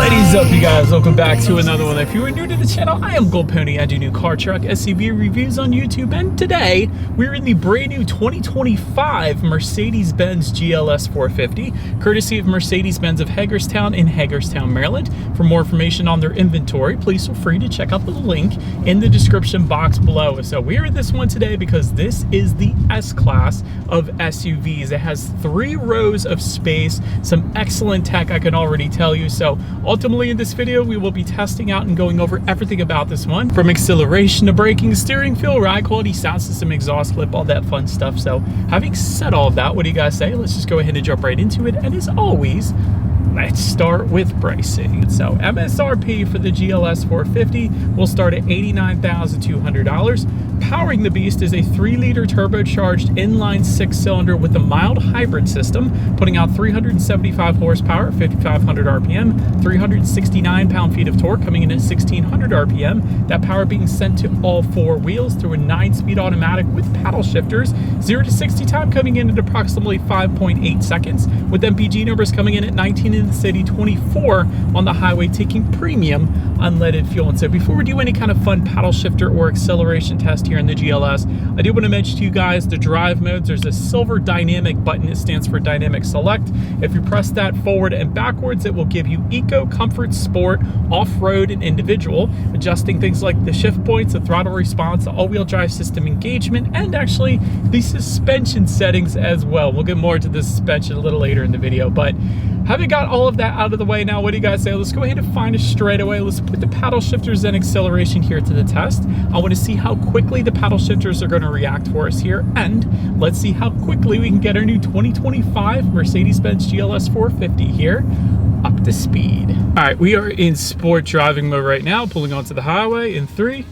What is up, you guys? Welcome back to another one. If you are new to the channel, I am Gold Pony. I do new car, truck, SUV reviews on YouTube, and today we're in the brand new 2025 Mercedes-Benz GLS 450, courtesy of Mercedes-Benz of Hagerstown in Hagerstown, Maryland. For more information on their inventory, please feel free to check out the link in the description box below. So we're in this one today because this is the S-Class of SUVs. It has 3 rows of space, some excellent tech, I can already tell you. So ultimately in this video, we will be testing out and going over everything about this one, from acceleration to braking, steering feel, ride quality, sound system, exhaust clip, all that fun stuff. So having said all of that, what do you guys say? Let's just go ahead and jump right into it. And as always, let's start with pricing. So MSRP for the GLS 450 will start at $89,200. Powering the beast is a 3-liter turbocharged inline 6-cylinder with a mild hybrid system, putting out 375 horsepower, 5,500 RPM, 369 pound-feet of torque, coming in at 1,600 RPM. That power being sent to all 4 wheels through a 9-speed automatic with paddle shifters. 0 to 60 time coming in at approximately 5.8 seconds, with MPG numbers coming in at 19 in the city, 24 on the highway, taking premium unleaded fuel. And so before we do any kind of fun paddle shifter or acceleration test here in the GLS, I do want to mention to you guys the drive modes. There's a silver dynamic button. It stands for dynamic select. If you press that forward and backwards, it will give you eco, comfort, sport, off-road, and individual, adjusting things like the shift points, the throttle response, the all-wheel drive system engagement, and actually the suspension settings as well. We'll get more to the suspension a little later in the video, but having got all of that out of the way now, what do you guys say? Let's go ahead and find a straightaway. Let's put the paddle shifters and acceleration here to the test. I want to see how quickly the paddle shifters are going to react for us here, and let's see how quickly we can get our new 2025 Mercedes-Benz GLS 450 here up to speed. All right, we are in sport driving mode right now, pulling onto the highway in 3,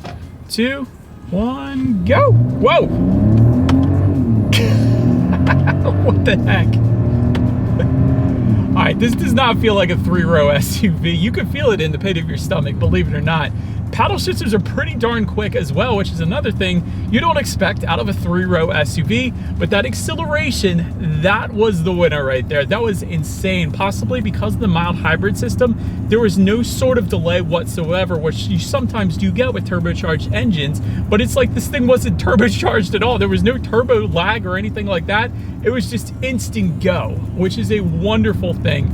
2, 1, go. Whoa. What the heck? All right, this does not feel like a 3-row SUV. You can feel it in the pit of your stomach, believe it or not. Paddle shifters are pretty darn quick as well, which is another thing you don't expect out of a 3-row SUV. But that acceleration, that was the winner right there. That was insane. Possibly because of the mild hybrid system, there was no sort of delay whatsoever, which you sometimes do get with turbocharged engines. But it's like this thing wasn't turbocharged at all. There was no turbo lag or anything like that. It was just instant go, which is a wonderful thing.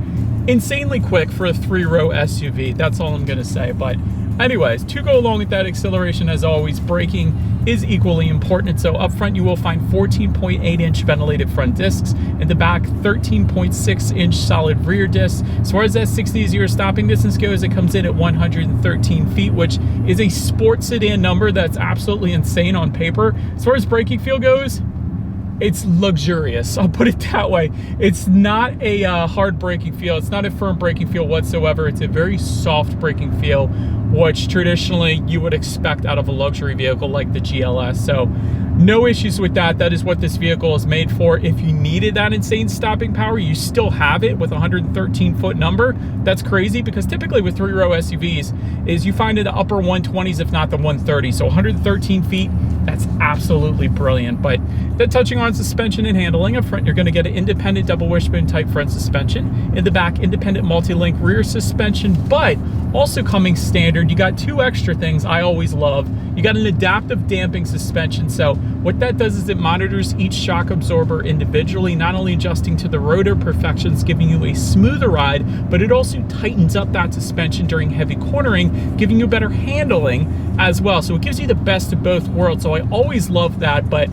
Insanely quick for a 3-row SUV. That's all I'm gonna say. But anyways, to go along with that acceleration, as always, braking is equally important. So up front, you will find 14.8-inch ventilated front discs. In the back, 13.6-inch solid rear discs. As far as that 60-0 stopping distance goes, it comes in at 113 feet, which is a sports sedan number that's absolutely insane on paper. As far as braking feel goes, it's luxurious, I'll put it that way. It's not a hard braking feel. It's not a firm braking feel whatsoever. It's a very soft braking feel, which traditionally you would expect out of a luxury vehicle like the GLS. So no issues with that. That is what this vehicle is made for. If you needed that insane stopping power, you still have it with a 113-foot number. That's crazy because typically with 3-row SUVs is you find in the upper 120s, if not the 130. So 113 feet, that's absolutely brilliant. But then touching on suspension and handling, up front, you're going to get an independent double wishbone type front suspension. In the back, independent multi-link rear suspension, but also coming standard, you got 2 extra things I always love. You got an adaptive damping suspension. So what that does is it monitors each shock absorber individually, not only adjusting to the rotor perfections, giving you a smoother ride, but it also tightens up that suspension during heavy cornering, giving you better handling as well. So it gives you the best of both worlds. So I always love that, but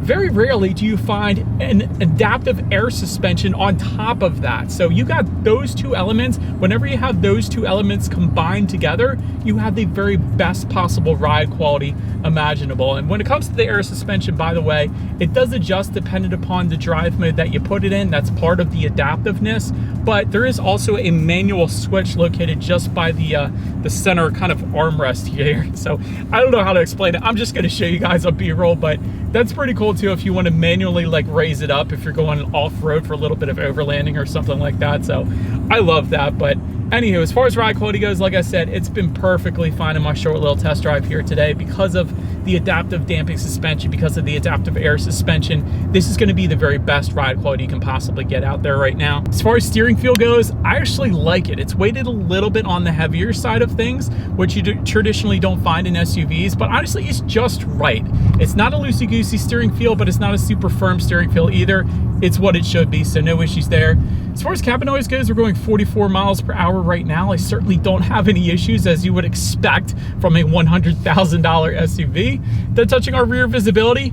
very rarely do you find an adaptive air suspension on top of that. So you got those 2 elements. Whenever you have those 2 elements combined together, you have the very best possible ride quality imaginable. And when it comes to the air suspension, by the way, it does adjust dependent upon the drive mode that you put it in. That's part of the adaptiveness. But there is also a manual switch located just by the center kind of armrest here. So I don't know how to explain it. I'm just going to show you guys a B-roll, but that's pretty cool too if you want to manually like raise it up if you're going off-road for a little bit of overlanding or something like that. So I love that. But anywho, as far as ride quality goes, like I said, it's been perfectly fine in my short little test drive here today because of the adaptive damping suspension, because of the adaptive air suspension, this is going to be the very best ride quality you can possibly get out there right now. As far as steering feel goes, I actually like it. It's weighted a little bit on the heavier side of things, which you traditionally don't find in SUVs, but honestly, it's just right. It's not a loosey-goosey steering feel, but it's not a super firm steering feel either. It's what it should be, so no issues there. As far as cabin noise goes, we're going 44 miles per hour right now. I certainly don't have any issues, as you would expect from a $100,000 SUV. Then touching our rear visibility,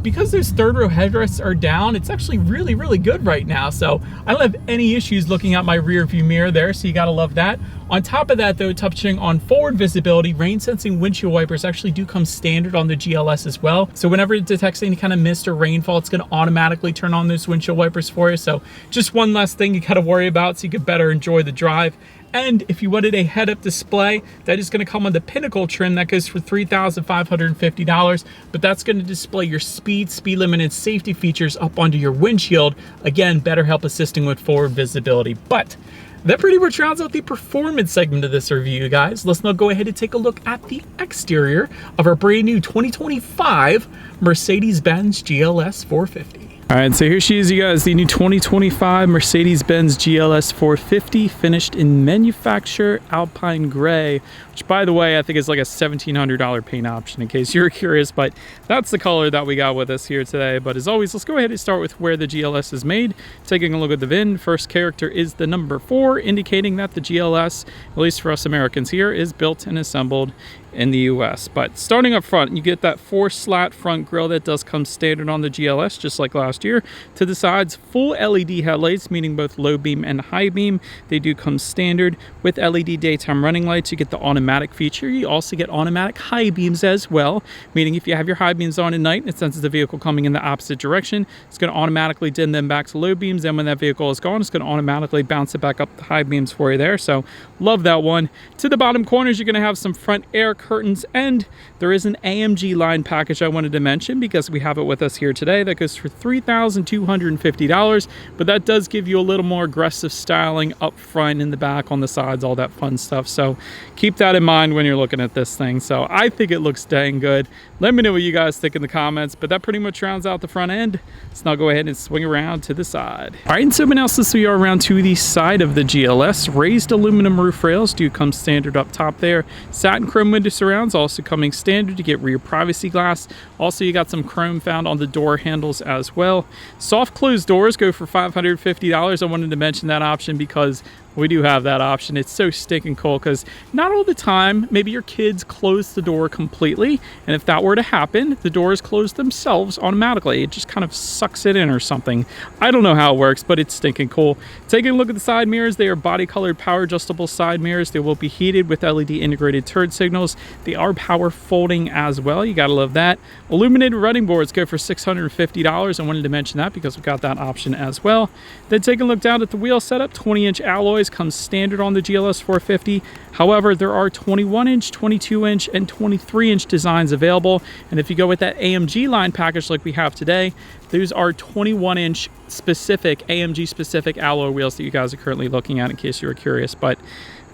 because those third row headrests are down, it's actually really, really good right now. So I don't have any issues looking out my rear view mirror there, so you gotta love that. On top of that though, touching on forward visibility, rain sensing windshield wipers actually do come standard on the GLS as well. So whenever it detects any kind of mist or rainfall, it's gonna automatically turn on those windshield wipers for you. So just one less thing you gotta worry about so you can better enjoy the drive. And if you wanted a head-up display, that is going to come on the Pinnacle trim. That goes for $3,550, but that's going to display your speed limit, and safety features up onto your windshield. Again, better help assisting with forward visibility. But that pretty much rounds out the performance segment of this review, guys. Let's now go ahead and take a look at the exterior of our brand new 2025 Mercedes-Benz GLS 450. All right, so here she is, you guys, the new 2025 Mercedes-Benz GLS 450, finished in manufacturer Alpine Gray, which, by the way, I think is like a $1,700 paint option, in case you're curious, but that's the color that we got with us here today. But as always, let's go ahead and start with where the GLS is made. Taking a look at the VIN, first character is the number 4, indicating that the GLS, at least for us Americans here, is built and assembled in the US. But starting up front, you get that 4-slat front grille that does come standard on the GLS, just like last year. To the sides, full LED headlights, meaning both low beam and high beam. They do come standard with LED daytime running lights. You get the automatic feature. You also get automatic high beams as well, meaning if you have your high beams on at night and it senses the vehicle coming in the opposite direction, it's going to automatically dim them back to low beams. And when that vehicle is gone, it's going to automatically bounce it back up the high beams for you there. So love that one. To the bottom corners, you're going to have some front air curtains, and there is an AMG line package I wanted to mention because we have it with us here today. That goes for $3,250, but that does give you a little more aggressive styling up front, in the back, on the sides, all that fun stuff. So keep that in mind when you're looking at this thing. So I think it looks dang good. Let me know what you guys think in the comments, but that pretty much rounds out the front end. Let's now go ahead and swing around to the side. All right, and so now since we are around to the side of the GLS, raised aluminum roof rails do come standard up top there. Satin chrome window surrounds also coming standard. To get rear privacy glass. Also, you got some chrome found on the door handles as well. Soft closed doors go for $550. I wanted to mention that option because we do have that option. It's so stinking cool because not all the time, maybe your kids close the door completely, and if that were to happen, the doors close themselves automatically. It just kind of sucks it in or something. I don't know how it works, but it's stinking cool. Taking a look at the side mirrors, they are body colored power adjustable side mirrors. They will be heated with LED integrated turn signals. They are power folding as well. You gotta love that. Illuminated running boards go for $650. I wanted to mention that because we've got that option as well. Then taking a look down at the wheel setup, 20-inch alloys comes standard on the GLS 450. However, there are 21-inch, 22-inch, and 23-inch designs available. And if you go with that AMG line package like we have today, those are 21-inch specific, AMG specific alloy wheels that you guys are currently looking at, in case you were curious. But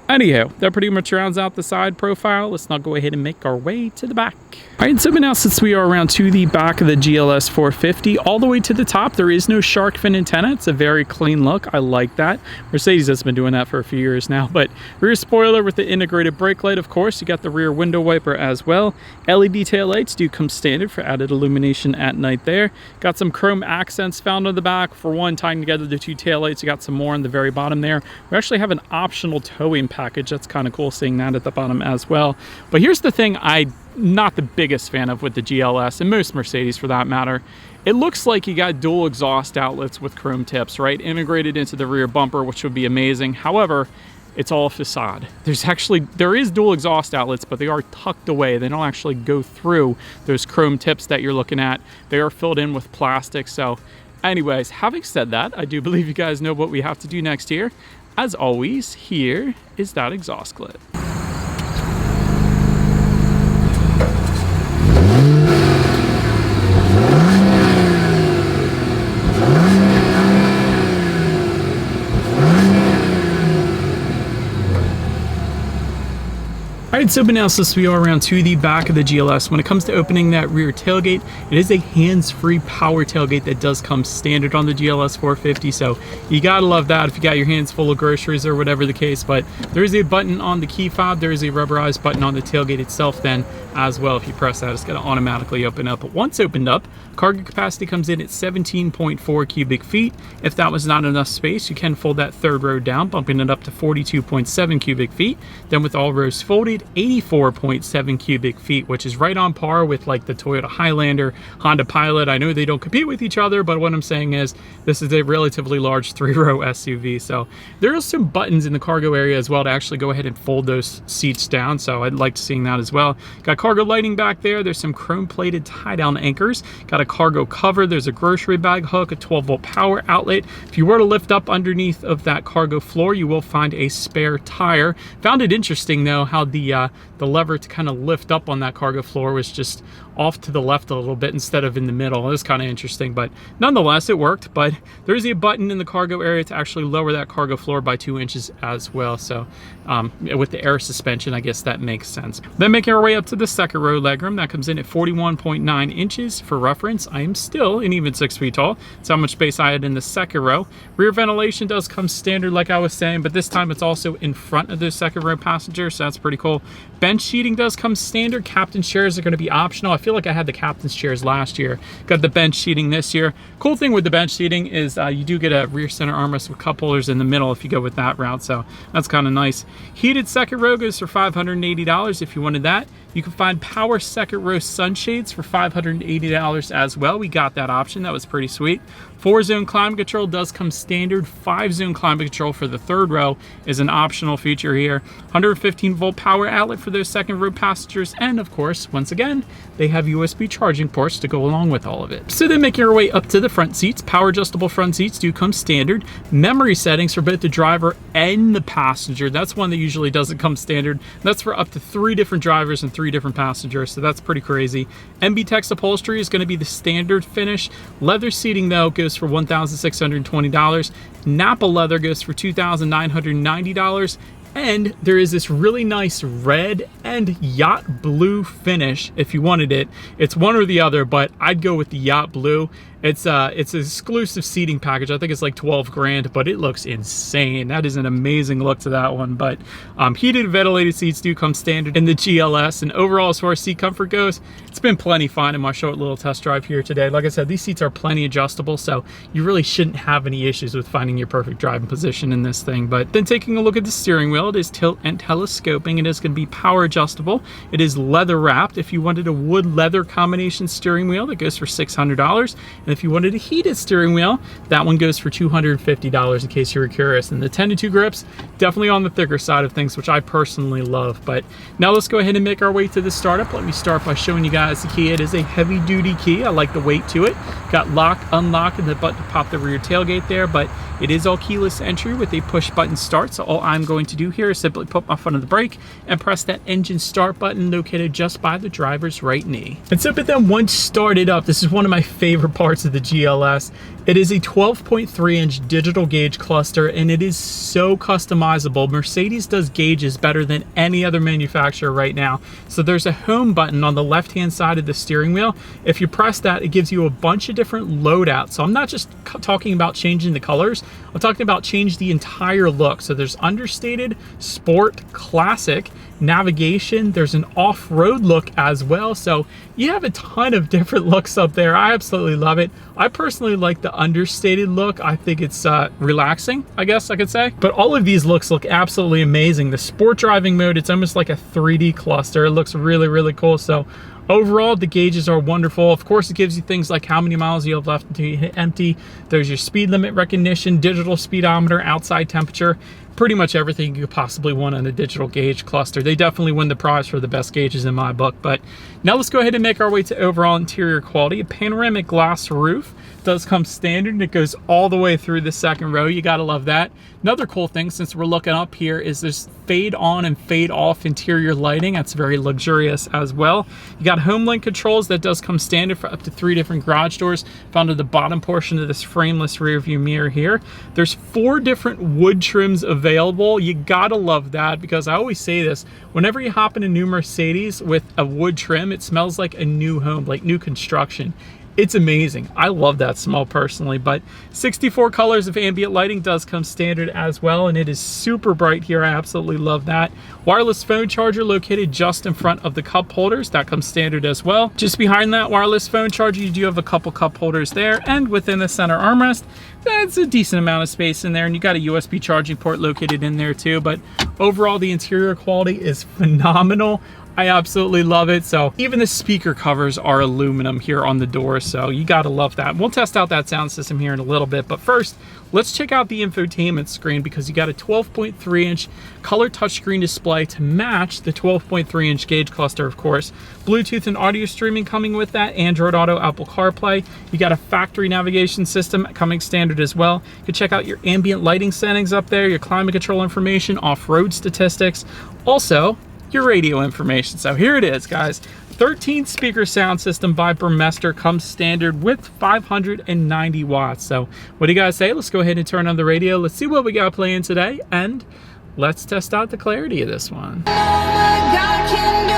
anyhow, that pretty much rounds out the side profile. Let's now go ahead and make our way to the back. All right, so now since we are around to the back of the GLS 450, all the way to the top, there is no shark fin antenna. It's a very clean look. I like that. Mercedes has been doing that for a few years now. But rear spoiler with the integrated brake light, of course. You got the rear window wiper as well. LED taillights do come standard for added illumination at night there. Got some chrome accents found on the back. For one, tying together the two taillights, you got some more on the very bottom there. We actually have an optional towing package. That's kind of cool seeing that at the bottom as well. But here's the thing I'm not the biggest fan of with the GLS, and most Mercedes for that matter. It looks like you got dual exhaust outlets with chrome tips, right? Integrated into the rear bumper, which would be amazing. However, it's all facade. There is dual exhaust outlets, but they are tucked away. They don't actually go through those chrome tips that you're looking at. They are filled in with plastic. So anyways, having said that, I do believe you guys know what we have to do next here. As always, here is that exhaust clip. Alright, so now since we are around to the back of the GLS, when it comes to opening that rear tailgate, it is a hands-free power tailgate that does come standard on the GLS 450, so you gotta love that if you got your hands full of groceries or whatever the case. But there is a button on the key fob, there is a rubberized button on the tailgate itself then as well. If you press that, it's gonna automatically open up. But once opened up, cargo capacity comes in at 17.4 cubic feet. If that was not enough space, you can fold that third row down, bumping it up to 42.7 cubic feet. Then with all rows folded, 84.7 cubic feet, which is right on par with like the Toyota Highlander, Honda Pilot. I know they don't compete with each other, but what I'm saying is this is a relatively large 3-row SUV. So there are some buttons in the cargo area as well to actually go ahead and fold those seats down. So I'd like to see that as well. Got cargo lighting back there. There's some chrome plated tie down anchors. Got a cargo cover. There's a grocery bag hook, a 12-volt power outlet. If you were to lift up underneath of that cargo floor, you will find a spare tire. Found it interesting though how the lever to kind of lift up on that cargo floor was just off to the left a little bit instead of in the middle. It was kind of interesting, but nonetheless it worked. But there's a button in the cargo area to actually lower that cargo floor by 2 inches as well. So with the air suspension, I guess that makes sense. Then making our way up to the second row legroom, that comes in at 41.9 inches. For reference, I am still an even 6 feet tall. That's how much space I had in the second row. Rear ventilation does come standard like I was saying, but this time it's also in front of the second row passenger, so that's pretty cool. Bench seating does come standard. Captain's chairs are going to be optional. I feel like I had the captain's chairs last year. Got the bench seating this year. Cool thing with the bench seating is you do get a rear center armrest with cup holders in the middle if you go with that route, so that's kind of nice. Heated second row goes for $580 if you wanted that. You can find power second row sunshades for $580 as well. We got that option. That was pretty sweet. 4-zone climate control does come standard. 5-zone climate control for the third row is an optional feature here. 115-volt power outlet for those second row passengers. And of course, once again, they have USB charging ports to go along with all of it. So then making our way up to the front seats. Power adjustable front seats do come standard. Memory settings for both the driver and the passenger. That's one that usually doesn't come standard. That's for up to 3 different drivers and 3 different passengers, so that's pretty crazy. MB-Tex upholstery is going to be the standard finish. Leather seating though goes for $1,620. Napa leather goes for $2,990. And there is this really nice red and yacht blue finish if you wanted it. It's one or the other, but I'd go with the yacht blue. It's an exclusive seating package. I think it's like 12 grand, but it looks insane. That is an amazing look to that one. But heated ventilated seats do come standard in the GLS. And overall, as far as seat comfort goes, it's been plenty fine in my short little test drive here today. Like I said, these seats are plenty adjustable, so you really shouldn't have any issues with finding your perfect driving position in this thing. But then taking a look at the steering wheel, it is tilt and telescoping. It is going to be power adjustable. It is leather wrapped. If you wanted a wood leather combination steering wheel, that goes for $600. And if you wanted a heated steering wheel, that one goes for $250 in case you were curious. And the 10-2 grips, definitely on the thicker side of things, which I personally love. But now let's go ahead and make our way to the startup. Let me start by showing you guys the key. It is a heavy duty key. I like the weight to it. Got lock, unlock, and the button to pop the rear tailgate there, but it is all keyless entry with a push button start. So all I'm going to do here is simply put my foot on the brake and press that engine start button located just by the driver's right knee. And so but then once started up, this is one of my favorite parts of the GLS. It is a 12.3-inch digital gauge cluster, and it is so customizable. Mercedes does gauges better than any other manufacturer right now. So there's a home button on the left-hand side of the steering wheel. If you press that, it gives you a bunch of different loadouts. So I'm not just talking about changing the colors. I'm talking about change the entire look. So there's understated, sport, classic, navigation. There's an off-road look as well. So you have a ton of different looks up there. I absolutely love it. I personally like the understated look. I think it's relaxing, I guess I could say. But all of these looks look absolutely amazing. The sport driving mode, it's almost like a 3D cluster. It looks really, really cool. So overall, the gauges are wonderful. Of course, it gives you things like how many miles you have left until you hit empty. There's your speed limit recognition, digital speedometer, outside temperature. Pretty much everything you could possibly want on a digital gauge cluster. They definitely win the prize for the best gauges in my book. But now let's go ahead and make our way to overall interior quality. A panoramic glass roof does come standard, and it goes all the way through the second row. You gotta love that. Another cool thing, since we're looking up here, is this fade on and fade off interior lighting. That's very luxurious as well. You got home link controls that does come standard for up to 3 different garage doors found at the bottom portion of this frameless rear view mirror here. There's 4 different wood trims available available. You gotta love that, because I always say this, whenever you hop in a new Mercedes with a wood trim, it smells like a new home, like new construction. It's amazing. I love that smell personally. But 64 colors of ambient lighting does come standard as well, and it is super bright here. I absolutely love that. Wireless phone charger located just in front of the cup holders. That comes standard as well. Just behind that wireless phone charger, you do have a couple cup holders there, and within the center armrest, that's a decent amount of space in there, and you got a USB charging port located in there too. But overall, the interior quality is phenomenal. I absolutely love it. So even the speaker covers are aluminum here on the door, so you gotta love that. We'll test out that sound system here in a little bit, but first, let's check out the infotainment screen, because you got a 12.3-inch color touchscreen display to match the 12.3-inch gauge cluster, of course. Bluetooth and audio streaming coming with that, Android Auto, Apple CarPlay. You got a factory navigation system coming standard as well. You can check out your ambient lighting settings up there, your climate control information, off-road statistics. Also, your radio information. So here it is, guys. 13 speaker sound system by Burmester, comes standard with 590 watts. So what do you guys say? Let's go ahead and turn on the radio. Let's see what we got playing today, and let's test out the clarity of this one. Oh my God, can do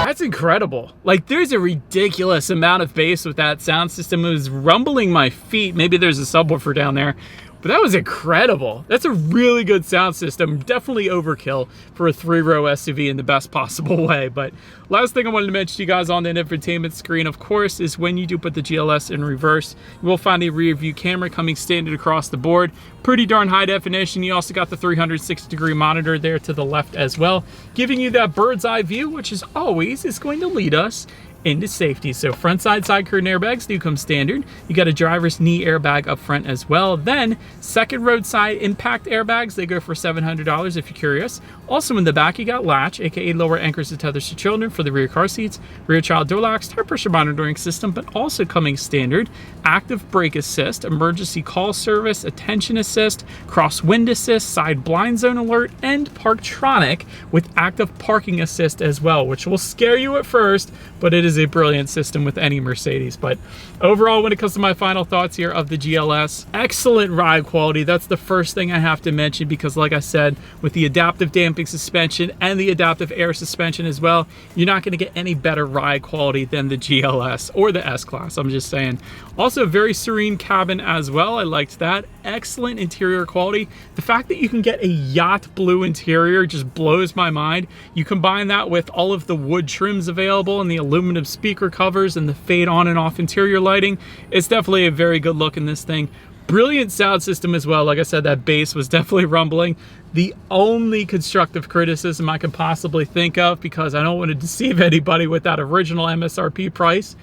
it. That's incredible. Like, there's a ridiculous amount of bass with that sound system. It was rumbling my feet. Maybe there's a subwoofer down there, but that was incredible. That's a really good sound system. Definitely overkill for a 3-row SUV in the best possible way. But last thing I wanted to mention to you guys on the infotainment screen, of course, is when you do put the GLS in reverse, you will find a rear view camera coming standard across the board. Pretty darn high definition. You also got the 360-degree monitor there to the left as well, giving you that bird's eye view, which is always is going to lead us into safety. So front side curtain airbags do come standard. You got a driver's knee airbag up front as well. Then second roadside impact airbags, they go for $700 if you're curious. Also in the back, you got latch, aka lower anchors and tethers to children for the rear car seats, rear child door locks, tire pressure monitoring system, but also coming standard, active brake assist, emergency call service, attention assist, crosswind assist, side blind zone alert, and Parktronic with active parking assist as well, which will scare you at first, but it is a brilliant system with any Mercedes. But overall, when it comes to my final thoughts here of the GLS, excellent ride quality. That's the first thing I have to mention, because like I said, with the adaptive damping suspension and the adaptive air suspension as well, you're not going to get any better ride quality than the GLS or the S-Class, I'm just saying. Also, very serene cabin as well. I liked that. Excellent interior quality. The fact that you can get a yacht blue interior just blows my mind. You combine that with all of the wood trims available and the aluminum speaker covers and the fade on and off interior lighting. It's definitely a very good look in this thing. Brilliant sound system as well. Like I said, that bass was definitely rumbling. The only constructive criticism I can possibly think of, because I don't want to deceive anybody with that original MSRP price,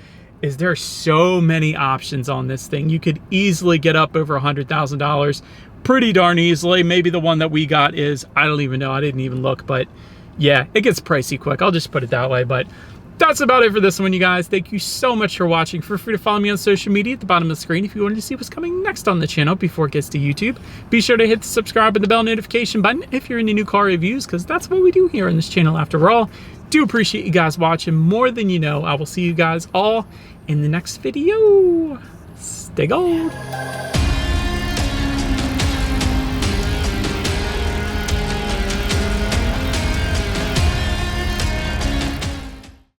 is there are so many options on this thing. You could easily get up over $100,000 pretty darn easily. Maybe the one that we got is, I don't even know, I didn't even look, but yeah, it gets pricey quick. I'll just put it that way. But that's about it for this one, you guys. Thank you so much for watching. Feel free to follow me on social media at the bottom of the screen if you wanted to see what's coming next on the channel before it gets to YouTube. Be sure to hit the subscribe and the bell notification button if you're into new car reviews, because that's what we do here on this channel after all. Do appreciate you guys watching more than you know. I will see you guys all in the next video. Stay gold.